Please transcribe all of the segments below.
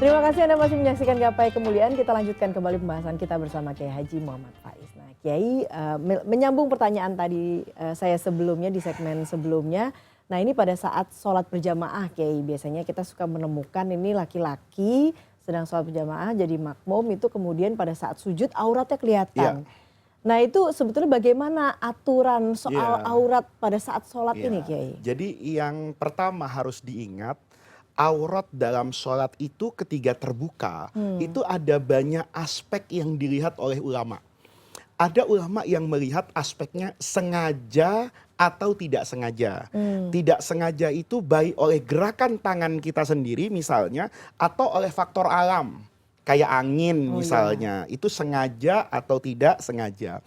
Terima kasih Anda masih menyaksikan Gapai Kemuliaan. Kita lanjutkan kembali pembahasan kita bersama Kiai Haji Muhammad Faiz. Nah, Kiai menyambung pertanyaan tadi saya sebelumnya di segmen sebelumnya. Nah, ini pada saat sholat berjamaah Kiai, biasanya kita suka menemukan ini laki-laki sedang sholat berjamaah jadi makmum itu kemudian pada saat sujud auratnya kelihatan. Nah, itu sebetulnya bagaimana aturan soal aurat pada saat sholat ini Kiai? Jadi yang pertama harus diingat, aurat dalam sholat itu ketika terbuka, itu ada banyak aspek yang dilihat oleh ulama. Ada ulama yang melihat aspeknya sengaja atau tidak sengaja. Tidak sengaja itu baik oleh gerakan tangan kita sendiri misalnya, atau oleh faktor alam. Kayak angin misalnya, itu sengaja atau tidak sengaja.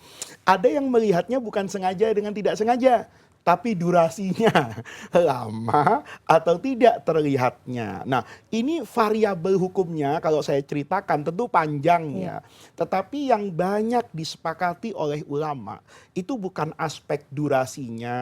Ada yang melihatnya bukan sengaja dengan tidak sengaja, tapi durasinya lama atau tidak terlihatnya. Nah, ini variabel hukumnya kalau saya ceritakan tentu panjang ya. Tetapi yang banyak disepakati oleh ulama itu bukan aspek durasinya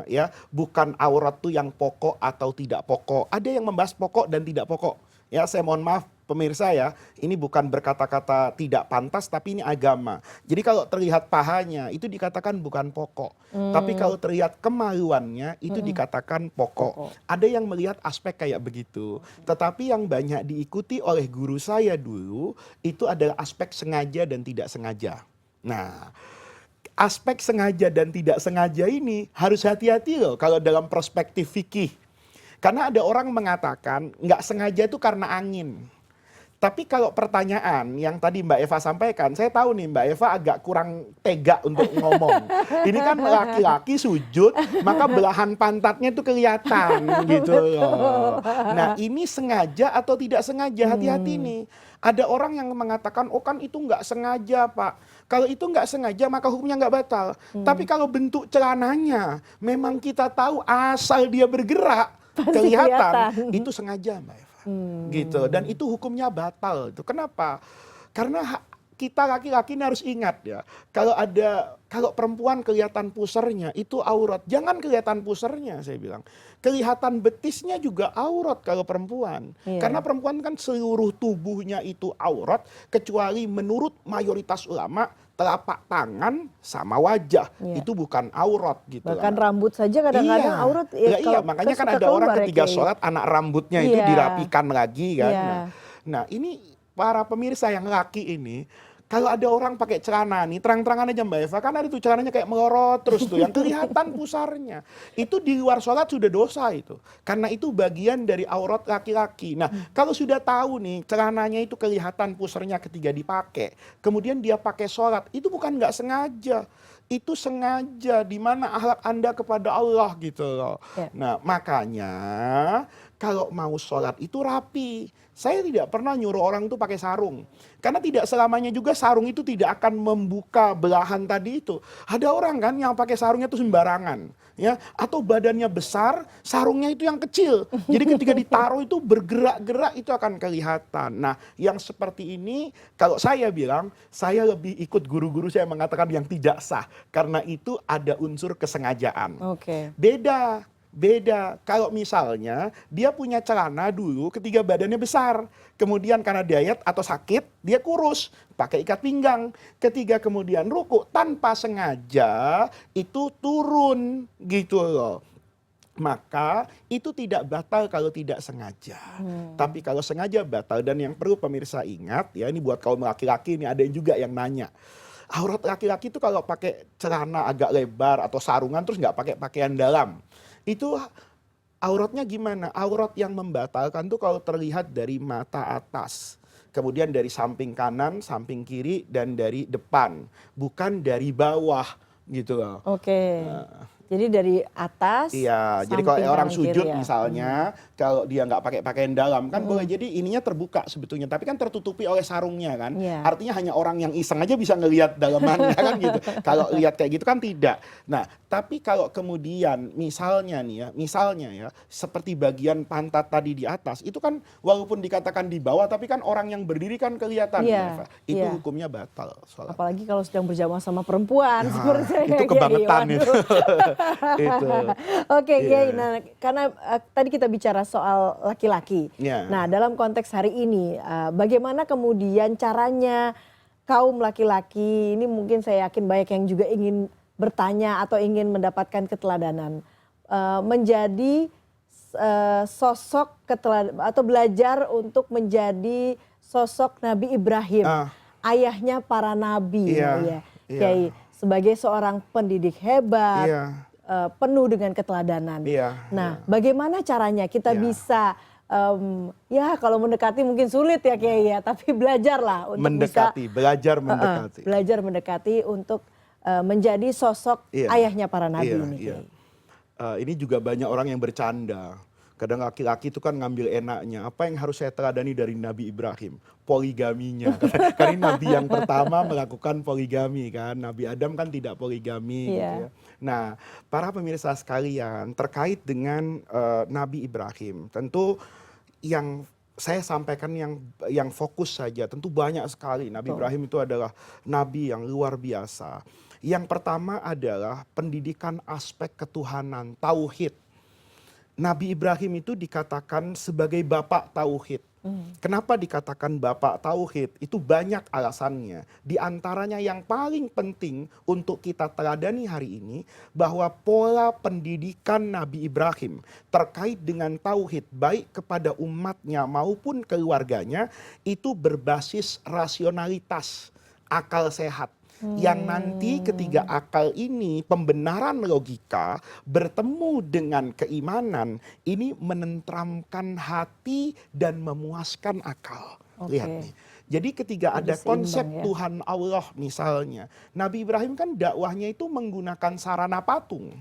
ya, bukan aurat tuh yang pokok atau tidak pokok. Ada yang membahas pokok dan tidak pokok. Ya, saya mohon maaf pemirsa ya, ini bukan berkata-kata tidak pantas tapi ini agama. Jadi kalau terlihat pahanya itu dikatakan bukan pokok. Tapi kalau terlihat kemaluannya itu dikatakan pokok. Ada yang melihat aspek kayak begitu. Tetapi yang banyak diikuti oleh guru saya dulu itu adalah aspek sengaja dan tidak sengaja. Nah, aspek sengaja dan tidak sengaja ini harus hati-hati loh kalau dalam perspektif fikih. Karena ada orang mengatakan nggak sengaja itu karena angin. Tapi kalau pertanyaan yang tadi Mbak Eva sampaikan, saya tahu nih Mbak Eva agak kurang tega untuk ngomong. Ini kan laki-laki sujud, maka belahan pantatnya itu kelihatan gitu loh. Nah, ini sengaja atau tidak sengaja, hati-hati nih. Ada orang yang mengatakan, oh kan itu nggak sengaja Pak. Kalau itu nggak sengaja maka hukumnya nggak batal. Tapi kalau bentuk celananya, memang kita tahu asal dia bergerak, kelihatan, itu sengaja Mbak Eva. Gitu, dan itu hukumnya batal. Itu kenapa? Karena kita laki-laki ini harus ingat ya, kalau perempuan kelihatan pusernya itu aurat, jangan kelihatan pusernya saya bilang. Kelihatan betisnya juga aurat kalau perempuan. Karena perempuan kan seluruh tubuhnya itu aurat, kecuali menurut mayoritas ulama telapak tangan sama wajah itu bukan aurat gitu. Bahkan rambut saja kadang-kadang aurat. Iya, makanya kan ada orang ketika sholat anak rambutnya itu dirapikan lagi kan. Nah, ini para pemirsa yang laki ini, kalau ada orang pakai celana nih, terang-terangan aja Mbak Eva, kan ada tuh celananya kayak melorot terus tuh, yang kelihatan pusarnya. Itu di luar sholat sudah dosa itu. Karena itu bagian dari aurat laki-laki. Nah, kalau sudah tahu nih, celananya itu kelihatan pusarnya ketika dipakai, kemudian dia pakai sholat, itu bukan nggak sengaja. Itu sengaja, di mana akhlak Anda kepada Allah gitu loh. Nah, makanya kalau mau sholat itu rapi. Saya tidak pernah nyuruh orang itu pakai sarung. Karena tidak selamanya juga sarung itu tidak akan membuka belahan tadi itu. Ada orang kan yang pakai sarungnya itu sembarangan. Ya, atau badannya besar, sarungnya itu yang kecil. Jadi ketika ditaruh itu bergerak-gerak itu akan kelihatan. Nah, yang seperti ini kalau saya bilang, saya lebih ikut guru-guru saya mengatakan yang tidak sah. Karena itu ada unsur kesengajaan. Beda. Kalau misalnya dia punya celana dulu ketika badannya besar. Kemudian karena diet atau sakit, dia kurus. Pakai ikat pinggang. Ketika kemudian ruku tanpa sengaja, itu turun gitu loh. Maka itu tidak batal kalau tidak sengaja. Tapi kalau sengaja batal. Dan yang perlu pemirsa ingat, ya ini buat kaum laki-laki, ini ada juga yang nanya. Aurat laki-laki itu kalau pakai celana agak lebar atau sarungan terus nggak pakai pakaian dalam. Itu auratnya gimana? Aurat yang membatalkan tuh kalau terlihat dari mata atas, kemudian dari samping kanan, samping kiri, dan dari depan, bukan dari bawah gitu loh. Jadi dari atas. Iya, jadi kalau orang sujud misalnya, kalau dia nggak pakai pakaian dalam kan boleh jadi ininya terbuka sebetulnya, tapi kan tertutupi oleh sarungnya kan. Artinya hanya orang yang iseng aja bisa ngelihat dalamannya kan gitu. Kalau lihat kayak gitu kan tidak. Nah, tapi kalau kemudian misalnya nih ya, misalnya ya, seperti bagian pantat tadi di atas, itu kan walaupun dikatakan di bawah, tapi kan orang yang berdiri kan kelihatan. Itu hukumnya batal sholat. Apalagi kalau sedang berjamaah sama perempuan. Seperti itu kebangetan itu. Itu. Oke, Kiai. Iya. Nah, karena tadi kita bicara soal laki-laki. Iya. Nah, dalam konteks hari ini, bagaimana kemudian caranya kaum laki-laki ini mungkin saya yakin banyak yang juga ingin bertanya atau ingin mendapatkan keteladanan menjadi sosok atau belajar untuk menjadi sosok Nabi Ibrahim, Ah, ayahnya para nabi, iya, ya, iya, Kiai, sebagai seorang pendidik hebat, iya, penuh dengan keteladanan. iya, iya. Nah, bagaimana caranya kita Iya. bisa, ya kalau mendekati mungkin sulit ya Kiai ya, tapi belajarlah untuk bisa Mendekati, belajar mendekati. belajar mendekati untuk menjadi sosok Iya, ayahnya para nabi iya, ini, iya. Kiai. Ini juga banyak orang yang bercanda. Kadang laki-laki itu kan ngambil enaknya. Apa yang harus saya teladani dari Nabi Ibrahim? Poligaminya. Karena Nabi yang pertama melakukan poligami kan. Nabi Adam kan tidak poligami gitu Iya. ya. Nah, para pemirsa sekalian, terkait dengan Nabi Ibrahim, tentu yang saya sampaikan yang fokus saja, tentu banyak sekali. Nabi Betul. Ibrahim itu adalah nabi yang luar biasa. Yang pertama adalah pendidikan aspek ketuhanan, tauhid. Nabi Ibrahim itu dikatakan sebagai bapak tauhid. Kenapa dikatakan bapak tauhid? Itu banyak alasannya. Di antaranya yang paling penting untuk kita teladani hari ini, bahwa pola pendidikan Nabi Ibrahim terkait dengan tauhid, baik kepada umatnya maupun keluarganya, itu berbasis rasionalitas, akal sehat. Yang nanti ketiga akal ini, pembenaran logika bertemu dengan keimanan, ini menenteramkan hati dan memuaskan akal. Oke. Lihat nih. Jadi ketika Jadi ada konsep seimbang ya. Tuhan Allah misalnya, Nabi Ibrahim kan dakwahnya itu menggunakan sarana patung.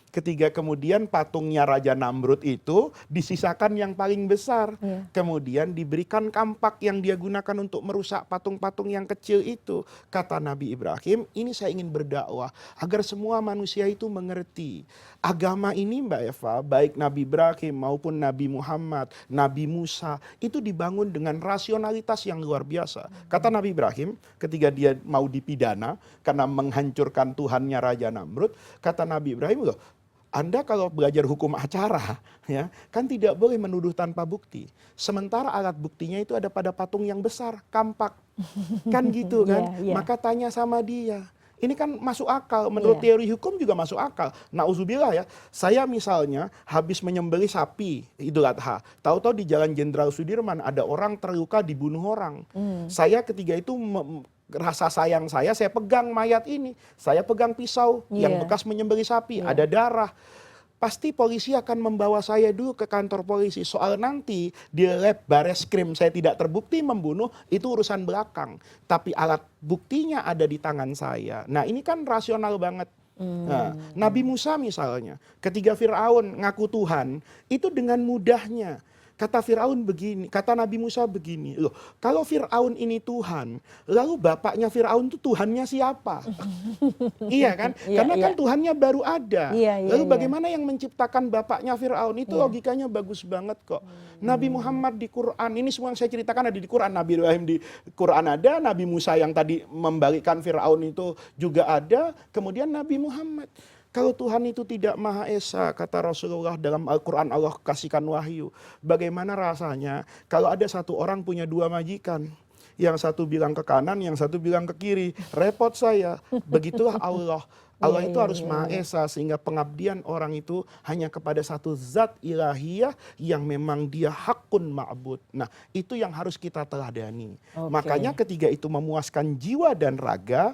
Ketika kemudian patungnya Raja Namrud itu disisakan yang paling besar. Iya. Kemudian diberikan kampak yang dia gunakan untuk merusak patung-patung yang kecil itu. Kata Nabi Ibrahim, ini saya ingin berdakwah agar semua manusia itu mengerti. Agama ini Mbak Eva, baik Nabi Ibrahim maupun Nabi Muhammad, Nabi Musa, itu dibangun dengan rasionalitas yang luar biasa. Kata Nabi Ibrahim ketika dia mau dipidana karena menghancurkan Tuhannya Raja Namrud, kata Nabi Ibrahim, loh, Anda kalau belajar hukum acara, ya, kan tidak boleh menuduh tanpa bukti. Sementara alat buktinya itu ada pada patung yang besar, kampak. Kan gitu kan? Iya, iya. Maka tanya sama dia. Ini kan masuk akal, menurut Iya. teori hukum juga masuk akal. Nauzubillah ya, saya misalnya habis menyembelih sapi Idul Adha, tahu-tahu di Jalan Jenderal Sudirman ada orang terluka dibunuh orang. Saya ketika itu rasa sayang saya pegang mayat ini, saya pegang pisau yang Iya. bekas menyembelih sapi, Iya. ada darah. Pasti polisi akan membawa saya dulu ke kantor polisi. Soal nanti di lab Bareskrim saya tidak terbukti membunuh, itu urusan belakang. Tapi alat buktinya ada di tangan saya. Nah ini kan rasional banget. Nah, Nabi Musa misalnya, ketika Fir'aun ngaku Tuhan, itu dengan mudahnya. Kata Fir'aun begini, kata Nabi Musa begini, loh kalau Fir'aun ini Tuhan, lalu bapaknya Fir'aun itu Tuhannya siapa? Iya kan? Iya, Karena iya. kan Tuhannya baru ada. Iya, iya, Lalu iya. bagaimana yang menciptakan bapaknya Fir'aun? Itu Iya. logikanya bagus banget kok. Nabi Muhammad di Quran, ini semua yang saya ceritakan ada di Quran. Nabi Ibrahim di Quran ada, Nabi Musa yang tadi membalikkan Fir'aun itu juga ada, kemudian Nabi Muhammad. Kalau Tuhan itu tidak Maha Esa, kata Rasulullah dalam Al-Quran, Allah kasihkan wahyu. Bagaimana rasanya kalau ada satu orang punya dua majikan. Yang satu bilang ke kanan, yang satu bilang ke kiri. Repot saya. Begitulah Allah. Allah Iya, itu iya, harus iya, Maha iya. Esa, sehingga pengabdian orang itu hanya kepada satu zat ilahiyah yang memang dia hakun ma'bud. Nah, itu yang harus kita teladani. Oke. Makanya ketika itu memuaskan jiwa dan raga,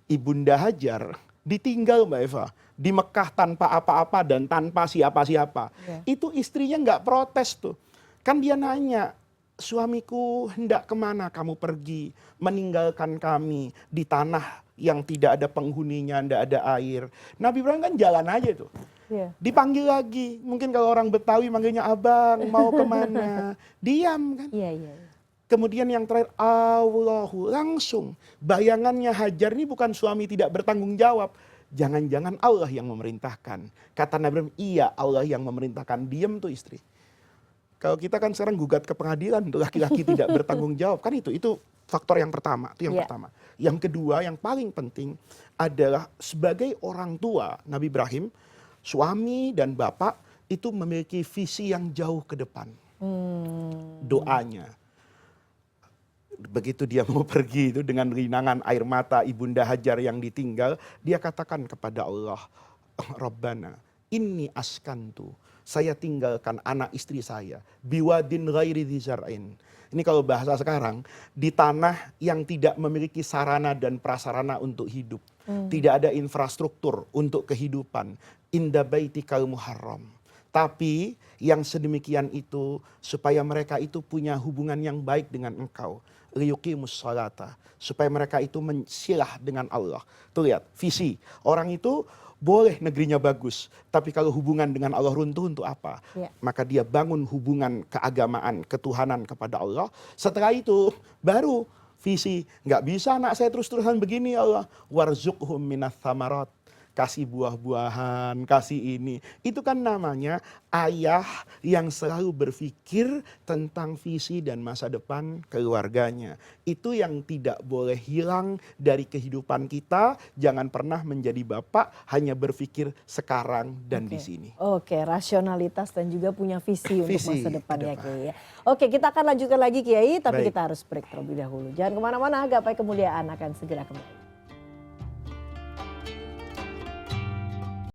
Ibunda Hajar ditinggal Mbak Eva di Mekah tanpa apa-apa dan tanpa siapa-siapa. Iya. Itu istrinya nggak protes tuh. Kan dia nanya, suamiku hendak kemana kamu pergi, meninggalkan kami di tanah yang tidak ada penghuninya, tidak ada air. Nabi Ibrahim kan jalan aja tuh. Iya. Dipanggil lagi, mungkin kalau orang Betawi manggilnya abang, mau kemana? Diam kan. Iya, iya. Kemudian yang terakhir, Allahu, langsung. Bayangannya Hajar ini bukan suami tidak bertanggung jawab. Jangan-jangan Allah yang memerintahkan. Kata Nabi Ibrahim, iya Allah yang memerintahkan. Diem tuh istri. Kalau kita kan sekarang gugat ke pengadilan untuk laki-laki tidak bertanggung jawab. Kan itu faktor yang pertama, itu yang Iya. pertama. Yang kedua, yang paling penting adalah sebagai orang tua Nabi Ibrahim, suami dan bapak itu memiliki visi yang jauh ke depan. Doanya. Begitu dia mau pergi itu dengan rinangan air mata Ibunda Hajar yang ditinggal, dia katakan kepada Allah, Rabbana, inni askantu, saya tinggalkan anak istri saya, biwadin ghairi dzi zar'in. Ini kalau bahasa sekarang, di tanah yang tidak memiliki sarana dan prasarana untuk hidup. Tidak ada infrastruktur untuk kehidupan. Inda baitikal muharram. Tapi yang sedemikian itu supaya mereka itu punya hubungan yang baik dengan engkau. Liyuqimus sholata. Supaya mereka itu mensilah dengan Allah. Tuh lihat, visi. Orang itu boleh negerinya bagus, tapi kalau hubungan dengan Allah runtuh untuk apa? Ya. Maka dia bangun hubungan keagamaan, ketuhanan kepada Allah. Setelah itu baru visi. Nggak bisa anak saya terus-terusan begini ya Allah. Warzuqhum minas thamarat. Kasih buah-buahan, kasih ini. Itu kan namanya ayah yang selalu berpikir tentang visi dan masa depan keluarganya. Itu yang tidak boleh hilang dari kehidupan kita. Jangan pernah menjadi bapak hanya berpikir sekarang dan di sini. Oke, rasionalitas dan juga punya visi untuk Visi masa depan ke ya depan. Kiai ya. Oke, kita akan lanjutkan lagi Kiai, tapi Baik. kita harus break terlebih dahulu. Jangan kemana-mana, Gapai Kemuliaan akan segera kembali.